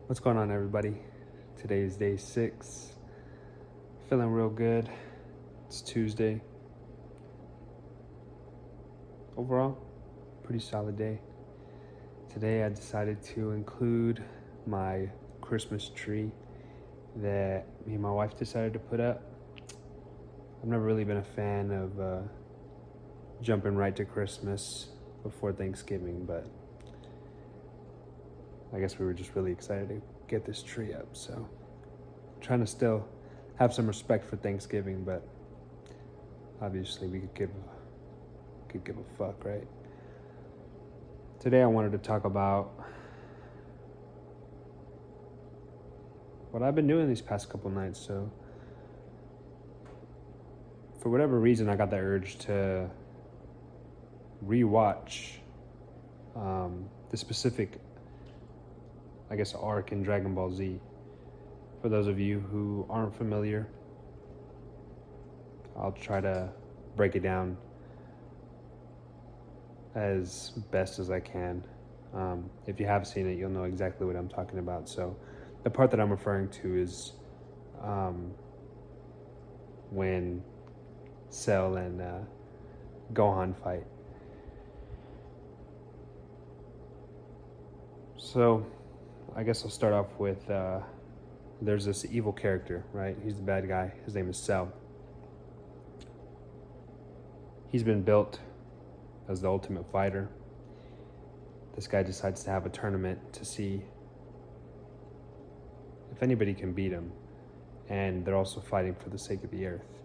What's going on, everybody? Today is day 6. Feeling real good. It's Tuesday. Overall, pretty solid day. Today I decided to include my Christmas tree that me and my wife decided to put up. I've never really been a fan of jumping right to Christmas before Thanksgiving, but I guess we were just really excited to get this tree up. So trying to still have some respect for Thanksgiving, but obviously we could give a fuck, right? Today I wanted to talk about what I've been doing these past couple nights. So for whatever reason, I got the urge to rewatch the specific, I guess, arc in Dragon Ball Z. For those of you who aren't familiar, I'll try to break it down as best as I can. If you have seen it, you'll know exactly what I'm talking about. So the part that I'm referring to is when Cell and Gohan fight. So I guess I'll start off with there's this evil character, right? He's the bad guy. His name is Cell. He's been built as the ultimate fighter. This guy decides to have a tournament to see if anybody can beat him, and they're also fighting for the sake of the earth.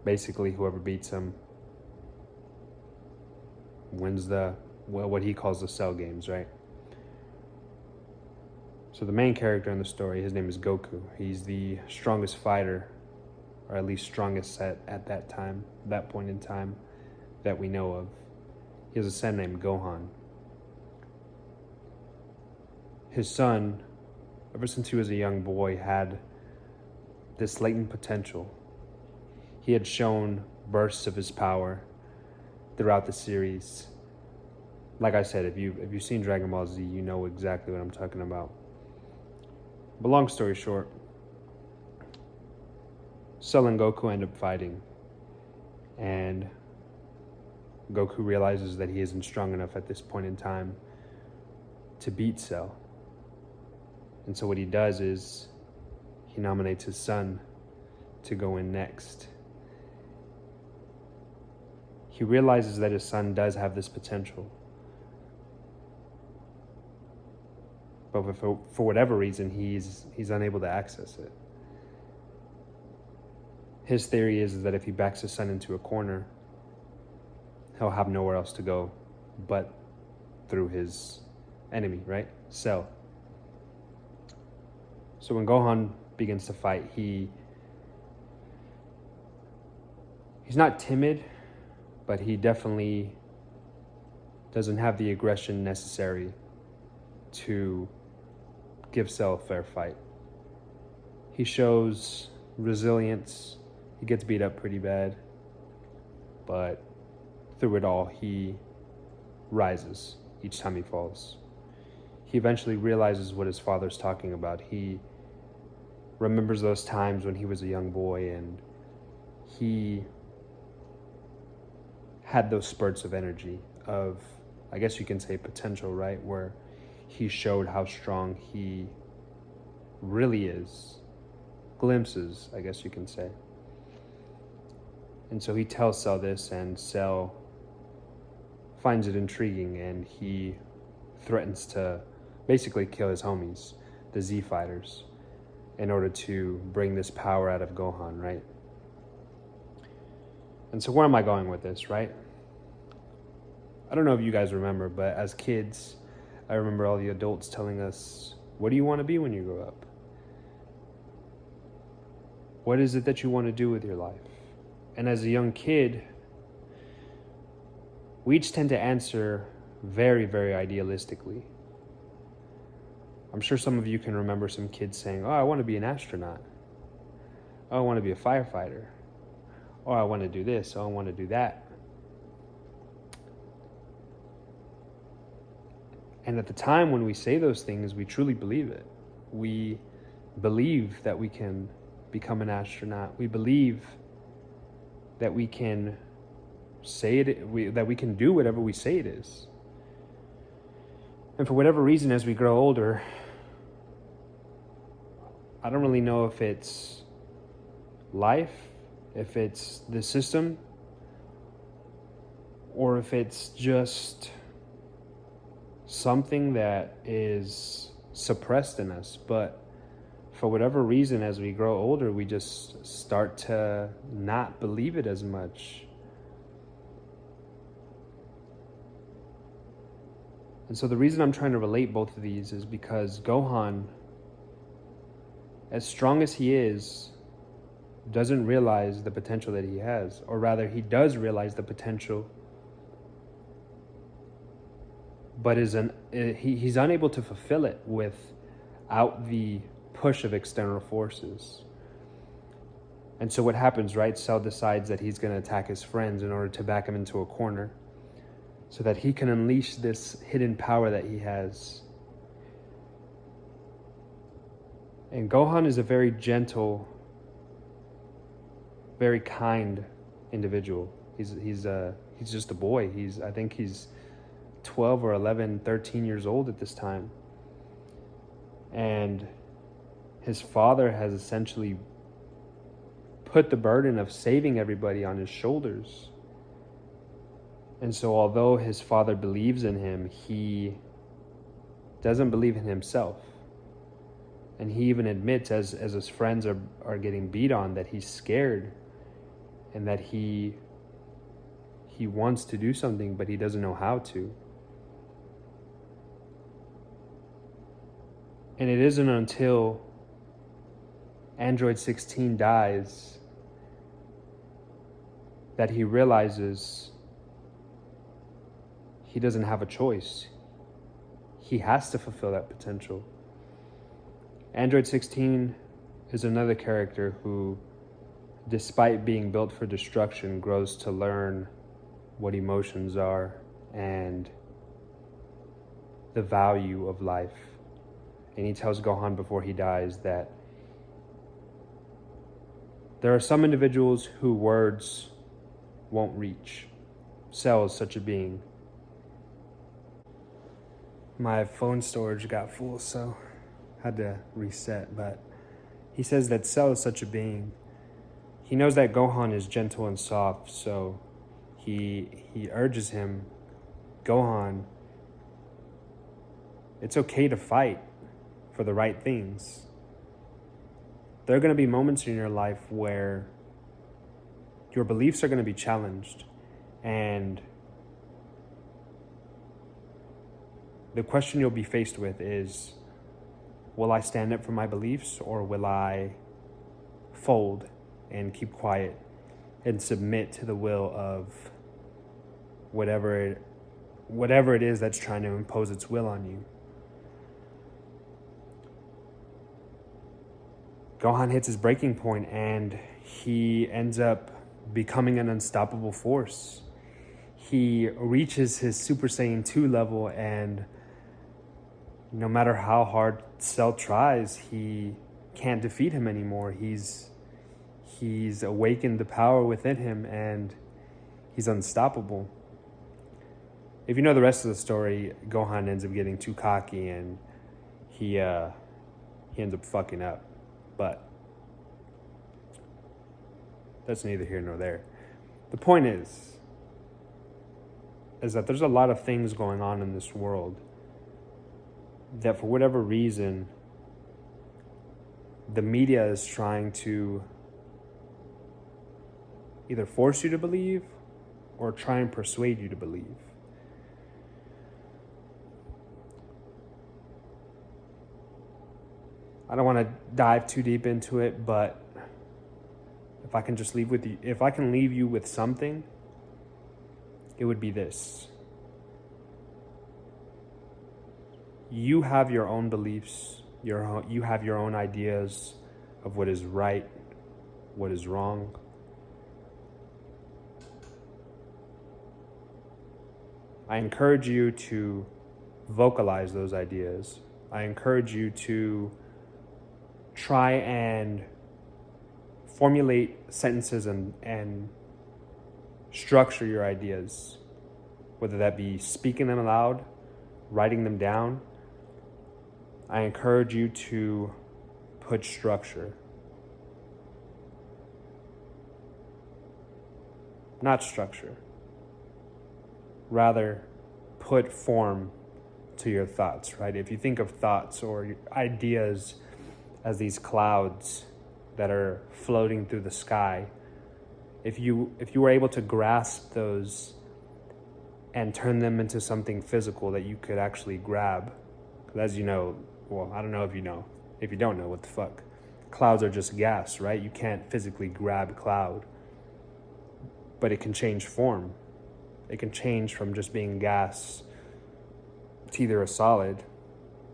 Basically, whoever beats him wins what he calls the Cell Games, right? So the main character in the story, his name is Goku. He's the strongest fighter, or at least strongest at that point in time that we know of. He has a son named Gohan. His son, ever since he was a young boy, had this latent potential. He had shown bursts of his power throughout the series. Like I said, if you've seen Dragon Ball Z, you know exactly what I'm talking about. But long story short, Cell and Goku end up fighting, and Goku realizes that he isn't strong enough at this point in time to beat Cell. And so what he does is he nominates his son to go in next. He realizes that his son does have this potential, but for whatever reason, he's unable to access it. His theory is that if he backs his son into a corner, he'll have nowhere else to go but through his enemy, right? Cell. So when Gohan begins to fight, he's not timid, but he definitely doesn't have the aggression necessary to give Cell a fair fight. He shows resilience. He gets beat up pretty bad, but through it all, he rises each time he falls. He eventually realizes what his father's talking about. He remembers those times when he was a young boy and he had those spurts of energy, of, I guess you can say, potential, right? Where he showed how strong he really is. Glimpses, I guess you can say. And so he tells Cell this, and Cell finds it intriguing, and he threatens to basically kill his homies, the Z Fighters, in order to bring this power out of Gohan, right? And so where am I going with this, right? I don't know if you guys remember, but as kids, I remember all the adults telling us, what do you want to be when you grow up? What is it that you want to do with your life? And as a young kid, we each tend to answer very, very idealistically. I'm sure some of you can remember some kids saying, oh, I want to be an astronaut. Oh, I want to be a firefighter. Oh, I want to do this. Oh, I want to do that. And at the time when we say those things, we truly believe it. We believe that we can become an astronaut. We believe that we can say it, that we can do whatever we say it is. And for whatever reason, as we grow older, I don't really know if it's life, if it's the system, or if it's just something that is suppressed in us. But for whatever reason, as we grow older, we just start to not believe it as much. And so the reason I'm trying to relate both of these is because Gohan, as strong as he is, doesn't realize the potential that he has. Or rather, he does realize the potential, but he's unable to fulfill it without the push of external forces. And so what happens, right? Cell decides that he's going to attack his friends in order to back him into a corner so that he can unleash this hidden power that he has. And Gohan is a very gentle, very kind individual. He's just a boy. I think he's 12 or 11, 13 years old at this time. And his father has essentially put the burden of saving everybody on his shoulders. And so although his father believes in him, he doesn't believe in himself. And he even admits, as his friends are getting beat on, that he's scared and that he wants to do something, but he doesn't know how to. And it isn't until Android 16 dies that he realizes he doesn't have a choice. He has to fulfill that potential. Android 16 is another character who, despite being built for destruction, grows to learn what emotions are and the value of life. And he tells Gohan before he dies that there are some individuals who words won't reach. Cell is such a being. My phone storage got full, so had to reset, but he says that Cell is such a being. He knows that Gohan is gentle and soft, so he urges him, Gohan, it's okay to fight for the right things. There are going to be moments in your life where your beliefs are going to be challenged, and the question you'll be faced with is, will I stand up for my beliefs, or will I fold and keep quiet and submit to the will of whatever it is that's trying to impose its will on you? Gohan hits his breaking point and he ends up becoming an unstoppable force. He reaches his Super Saiyan 2 level, and no matter how hard Cell tries, he can't defeat him anymore. He's awakened the power within him, and he's unstoppable. If you know the rest of the story, Gohan ends up getting too cocky and he ends up fucking up. But that's neither here nor there. The point is that there's a lot of things going on in this world that, for whatever reason, the media is trying to either force you to believe or try and persuade you to believe. I don't want to dive too deep into it, but if I can just leave you with something, it would be this. You have your own beliefs, you have your own ideas of what is right, what is wrong. I encourage you to vocalize those ideas. I encourage you to try and formulate sentences and structure your ideas, whether that be speaking them aloud, writing them down. I encourage you to put structure. Not structure. Rather, put form to your thoughts, right? If you think of thoughts or ideas as these clouds that are floating through the sky, if you were able to grasp those and turn them into something physical that you could actually grab, because as you know, well, I don't know if you know. If you don't know, what the fuck? Clouds are just gas, right? You can't physically grab a cloud, but it can change form. It can change from just being gas to either a solid,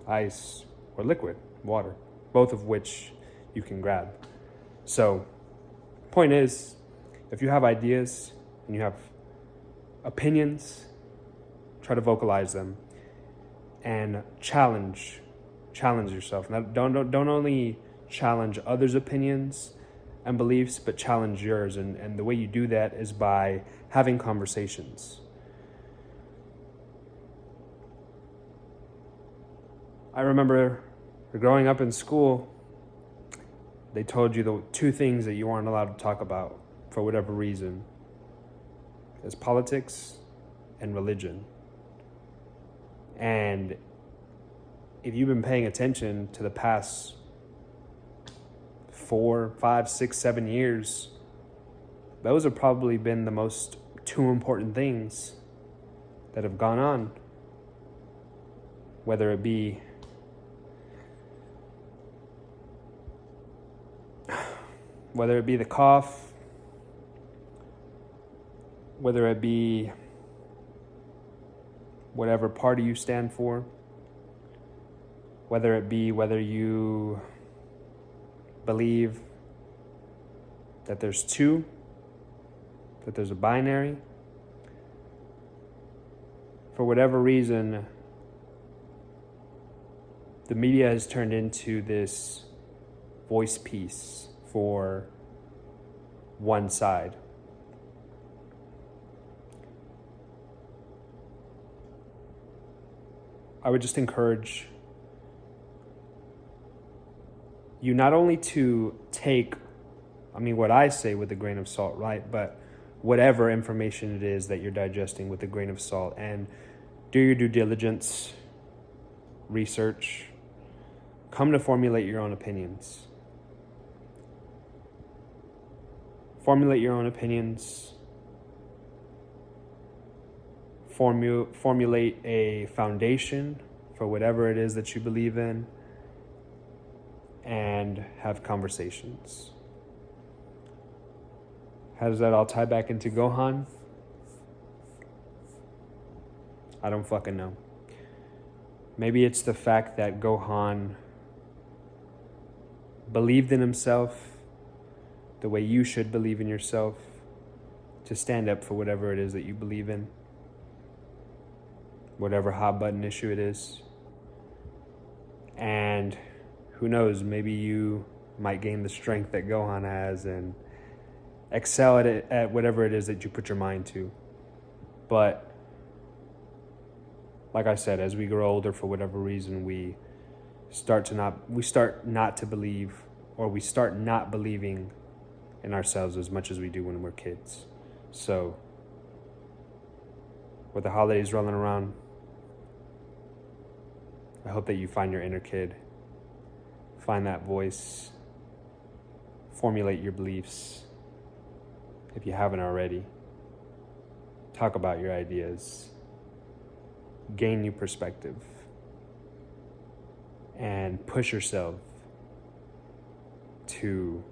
ice, or liquid, water, both of which you can grab. So, point is, if you have ideas and you have opinions, try to vocalize them and challenge yourself. Now, don't only challenge others' opinions and beliefs, but challenge yours. And the way you do that is by having conversations. I remember growing up in school, they told you the two things that you weren't allowed to talk about for whatever reason is politics and religion. And if you've been paying attention to the past 4, 5, 6, 7 years, those have probably been the most two important things that have gone on. Whether it be the cough, whether it be whatever party you stand for, whether you believe that there's two, that there's a binary. For whatever reason, the media has turned into this voice piece for one side. I would just encourage you not only to take, what I say with a grain of salt, right? But whatever information it is that you're digesting with a grain of salt, and do your due diligence, research, come to formulate your own opinions. Formulate your own opinions. Formulate a foundation for whatever it is that you believe in, and have conversations. How does that all tie back into Gohan? I don't fucking know. Maybe it's the fact that Gohan believed in himself the way you should believe in yourself, to stand up for whatever it is that you believe in, whatever hot button issue it is. And who knows, maybe you might gain the strength that Gohan has and excel at it, at whatever it is that you put your mind to. But like I said, as we grow older, for whatever reason, we start not to believe, or we start not believing in ourselves as much as we do when we're kids. So with the holidays rolling around, I hope that you find your inner kid, find that voice, formulate your beliefs if you haven't already. Talk about your ideas, gain new perspective, and push yourself to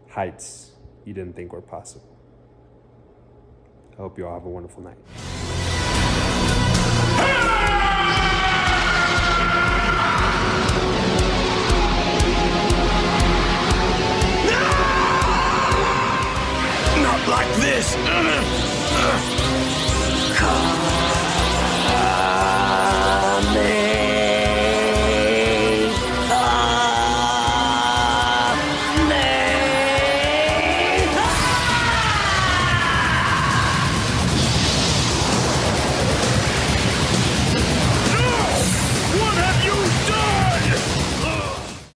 heights you didn't think were possible. I hope you all have a wonderful night.